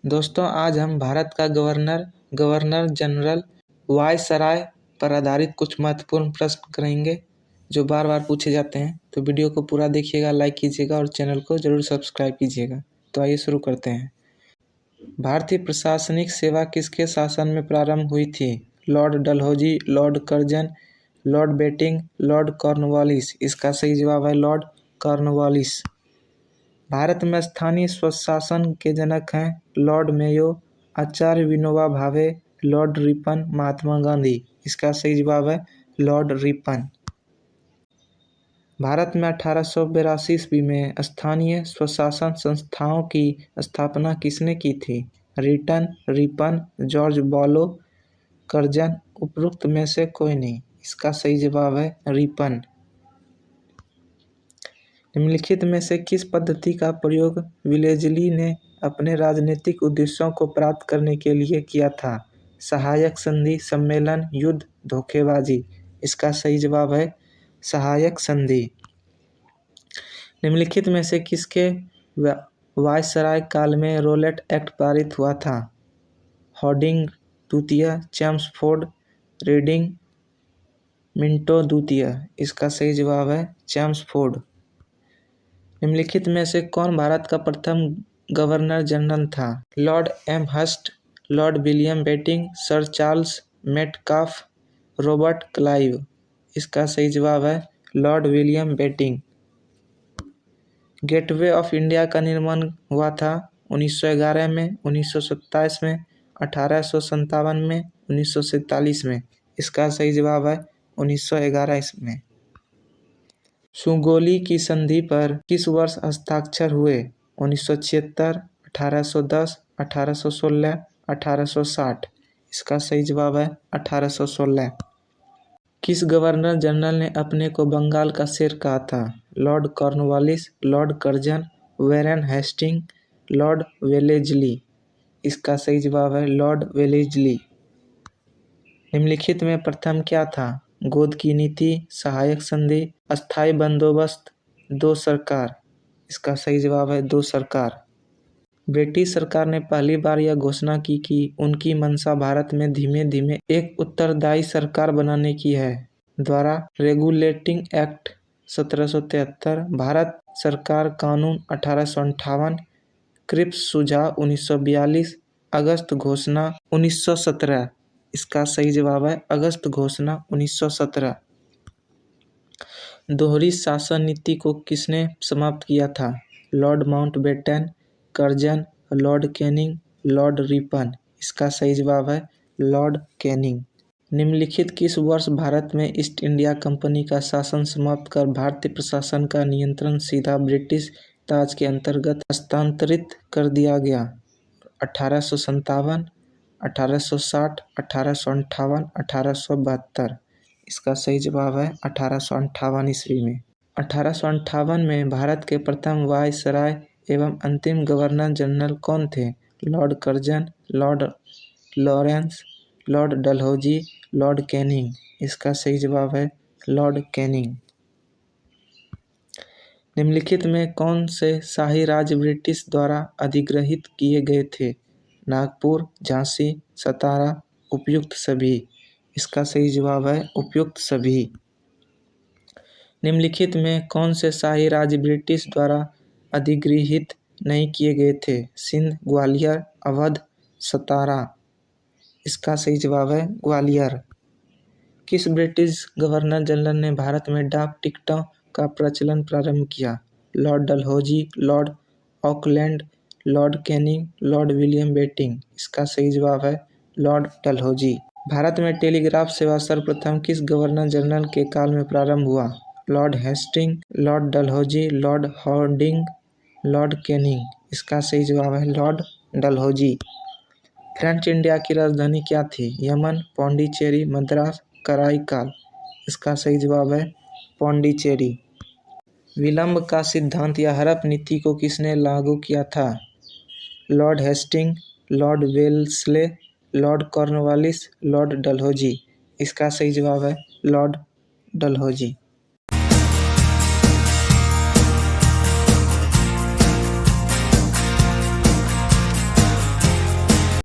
दोस्तों, आज हम भारत का गवर्नर जनरल वायसराय पर आधारित कुछ महत्वपूर्ण प्रश्न करेंगे जो बार बार पूछे जाते हैं। तो वीडियो को पूरा देखिएगा, लाइक कीजिएगा और चैनल को जरूर सब्सक्राइब कीजिएगा। तो आइए शुरू करते हैं। भारतीय प्रशासनिक सेवा किसके शासन में प्रारंभ हुई थी? Lord Dalhousie, lord Curzon, lord Bentinck, lord Cornwallis. इसका सही जवाब है लॉर्ड कॉर्नवालिस। भारत में स्थानीय स्वशासन के जनक हैं लॉर्ड मेयो, आचार्य विनोबा भावे, लॉर्ड रिपन, महात्मा गांधी। इसका सही जवाब है लॉर्ड रिपन। भारत में 1882 ईस्वी में स्थानीय स्वशासन संस्थाओं की स्थापना किसने की थी? Lytton, Ripon, George Barlow, Curzon. उपरोक्त में से कोई नहीं। इसका सही जवाब है रिपन। निम्नलिखित में से किस पद्धति का प्रयोग विलेजली ने अपने राजनीतिक उद्देश्यों को प्राप्त करने के लिए किया था? सहायक संधि, सम्मेलन, युद्ध, धोखेबाजी। इसका सही जवाब है सहायक संधि। निम्नलिखित में से किसके वायसराय काल में रोलेट एक्ट पारित हुआ था? हॉर्डिंग द्वितीय, चैम्सफोर्ड, रीडिंग, मिंटो द्वितीय। इसका सही जवाब है चैम्सफोर्ड। निम्नलिखित में से कौन भारत का प्रथम गवर्नर जनरल था? Lord Amherst, lord William Bentinck, sir Charles Metcalfe, Robert Clive. इसका सही जवाब है lord William Bentinck. Gateway of India का निर्माण हुआ था 1911 में, 1927 में, 1857 में, 1947 में। इसका सही जवाब है 1911 में। सुगौली की संधि पर किस वर्ष हस्ताक्षर हुए? 1976, 1810, 1816, 1860। इसका सही जवाब है 1816। किस गवर्नर जनरल ने अपने को बंगाल का शेर कहा था? Lord Cornwallis, lord Curzon, Warren Hastings, lord Wellesley. इसका सही जवाब है लॉर्ड वेलेजली। निम्नलिखित में प्रथम क्या था? गोद की नीति, सहायक संधि, अस्थायी बंदोबस्त, दो सरकार। इसका सही जवाब है दो सरकार। ब्रिटिश सरकार ने पहली बार यह घोषणा की कि उनकी मंशा भारत में धीमे धीमे एक उत्तरदायी सरकार बनाने की है। द्वारा रेगुलेटिंग एक्ट 1773, भारत सरकार कानून 1858, क्रिप्स सुझाव 1942, अगस्त घोषणा 1917। इसका सही जवाब है अगस्त घोषणा 1917। दोहरी शासन नीति को किसने समाप्त किया था? Lord Mountbatten, Curzon, Lord Canning, Lord Ripon. इसका सही जवाब है लॉर्ड कैनिंग। निम्नलिखित किस वर्ष भारत में ईस्ट इंडिया कंपनी का शासन समाप्त कर भारतीय प्रशासन का नियंत्रण सीधा ब्रिटिश ताज के अंतर्गत हस्तांतरित कर दिया गया? 1857, 1860, 1858, 1872। इसका सही जवाब है 1858 ईस्वी में। 1858 में भारत के प्रथम वायसराय एवं अंतिम गवर्नर जनरल कौन थे? Lord Curzon, Lord Lawrence, Lord Dalhousie, Lord Canning. इसका सही जवाब है लॉर्ड कैनिंग। निम्नलिखित में कौन से शाही राज्य ब्रिटिश द्वारा अधिग्रहित किए गए थे? नागपुर, झांसी, सतारा, उपयुक्त सभी। इसका सही जवाब है उपयुक्त सभी। निम्नलिखित में कौन से शाही राज्य ब्रिटिश द्वारा अधिग्रहित नहीं किए गए थे? सिंध, ग्वालियर, अवध, सतारा। इसका सही जवाब है ग्वालियर। किस ब्रिटिश गवर्नर जनरल ने भारत में डाक टिकटों का प्रचलन प्रारंभ किया? Lord Dalhousie, lord Auckland, lord Canning, lord William Bentinck. इसका सही जवाब है लॉर्ड डलहौजी। भारत में टेलीग्राफ सेवा सर्वप्रथम किस गवर्नर जनरल के काल में प्रारंभ हुआ? Lord Hastings, lord Dalhousie, lord Hardinge, lord Canning. इसका सही जवाब है लॉर्ड डलहौजी। फ्रेंच इंडिया की राजधानी क्या थी? यमन, पौंडीचेरी, मद्रास, कराईकाल। इसका सही जवाब है पौंडीचेरी। विलंब का सिद्धांत या हड़प नीति को किसने लागू किया था? Lord Hastings, lord Wellesley, lord Cornwallis, lord Dalhousie. इसका सही जवाब है लॉर्ड डलहौजी।